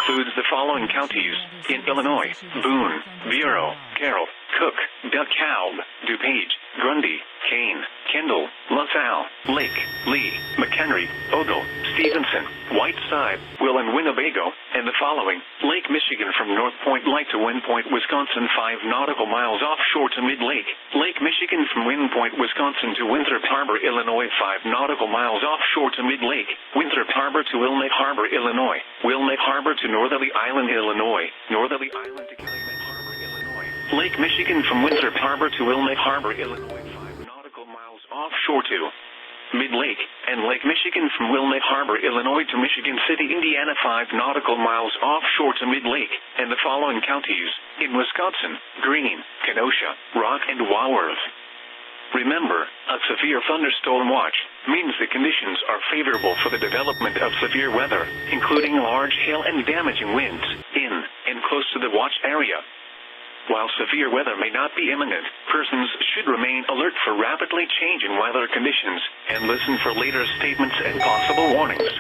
includes the following counties in Illinois: Boone, Bureau, Carroll, Cook, DeKalb, DuPage, Grundy, Kane, Kendall, LaSalle, Lake, Lee, McHenry, Ogle, Stevenson, Whiteside, Will, and Winnebago, and the following: Lake Michigan from North Point Light to Wind Point, Wisconsin 5 nautical miles offshore to mid-lake. Lake Michigan from Wind Point, Wisconsin to Winthrop Harbor, Illinois 5 nautical miles offshore to mid-lake. Winthrop Harbor to Wilmette Harbor, Illinois. Wilmette Harbor to Northerly Island, Illinois. Northerly Island to Calumet Harbor, Illinois. Lake Michigan from Winthrop Harbor to Wilmette Harbor, Illinois 5 nautical miles offshore to mid-lake, and Lake Michigan from Wilmette Harbor, Illinois to Michigan City, Indiana 5 nautical miles offshore to mid-lake, and the following counties in Wisconsin: Greene, Kenosha, Rock, and Walworth. Remember, a severe thunderstorm watch means the conditions are favorable for the development of severe weather, including large hail and damaging winds, in and close to the watch area. While severe weather may not be imminent, persons should remain alert for rapidly changing weather conditions, and listen for later statements and possible warnings.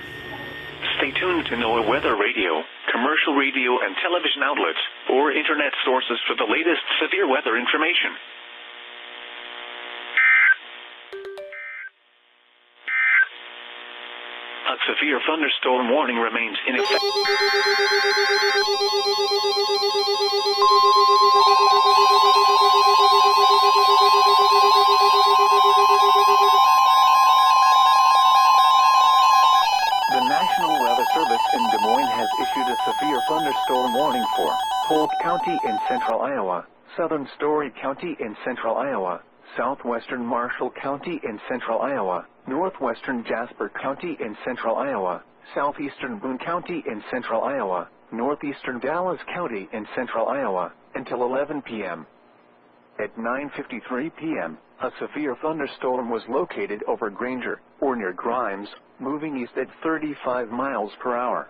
Stay tuned to NOAA weather radio, commercial radio and television outlets, or internet sources for the latest severe weather information. A severe thunderstorm warning remains in effect. The National Weather Service in Des Moines has issued a severe thunderstorm warning for Polk County in central Iowa, southern Story County in central Iowa, southwestern Marshall County in central Iowa, northwestern Jasper County in central Iowa, southeastern Boone County in central Iowa, northeastern Dallas County in central Iowa, until 11 p.m. At 9:53 p.m., a severe thunderstorm was located over Granger, or near Grimes, moving east at 35 miles per hour.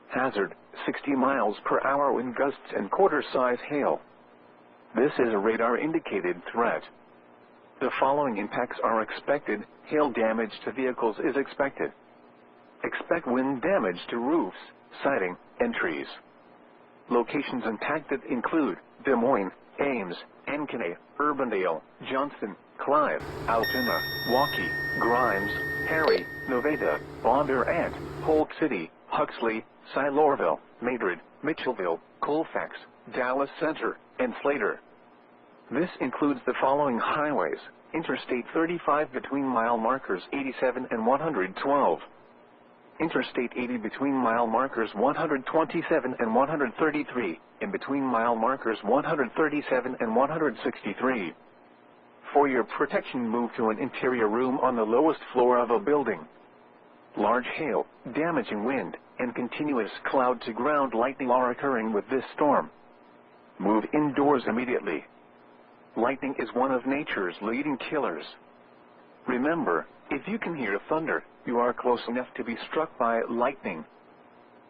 Hazard: 60 miles per hour wind gusts and quarter-size hail. This is a radar-indicated threat. The following impacts are expected. Hail damage to vehicles is expected. Expect wind damage to roofs, siding, and trees. Locations impacted include Des Moines, Ames, Ankeny, Urbandale, Johnston, Clive, Altoona, Waukee, Grimes, Perry, Nevada, Bondurant, Polk City, Huxley, Silourville, Madrid, Mitchellville, Colfax, Dallas Center, and Slater. This includes the following highways: Interstate 35 between mile markers 87 and 112. Interstate 80 between mile markers 127 and 133, and between mile markers 137 and 163. For your protection, move to an interior room on the lowest floor of a building. Large hail, damaging wind, and continuous cloud-to-ground lightning are occurring with this storm. Move indoors immediately. Lightning is one of nature's leading killers. Remember, if you can hear thunder, you are close enough to be struck by lightning.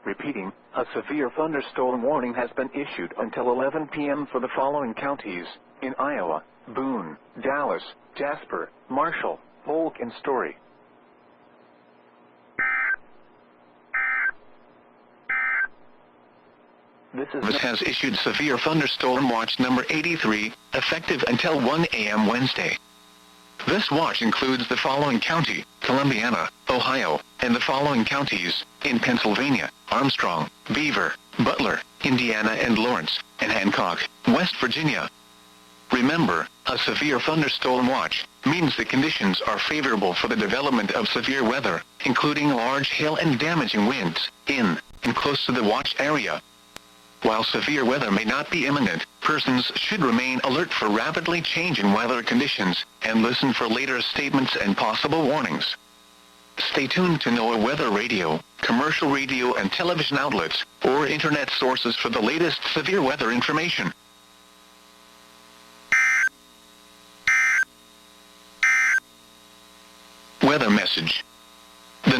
Repeating, a severe thunderstorm warning has been issued until 11 p.m. for the following counties in Iowa: Boone, Dallas, Jasper, Marshall, Polk, and Story. This has issued severe thunderstorm watch number 83, effective until 1 a.m. Wednesday. This watch includes the following county: Columbiana, Ohio, and the following counties in Pennsylvania: Armstrong, Beaver, Butler, Indiana, and Lawrence, and Hancock, West Virginia. Remember, a severe thunderstorm watch means the conditions are favorable for the development of severe weather, including large hail and damaging winds, in and close to the watch area. While severe weather may not be imminent, persons should remain alert for rapidly changing weather conditions, and listen for later statements and possible warnings. Stay tuned to NOAA weather radio, commercial radio and television outlets, or internet sources for the latest severe weather information. Weather message. The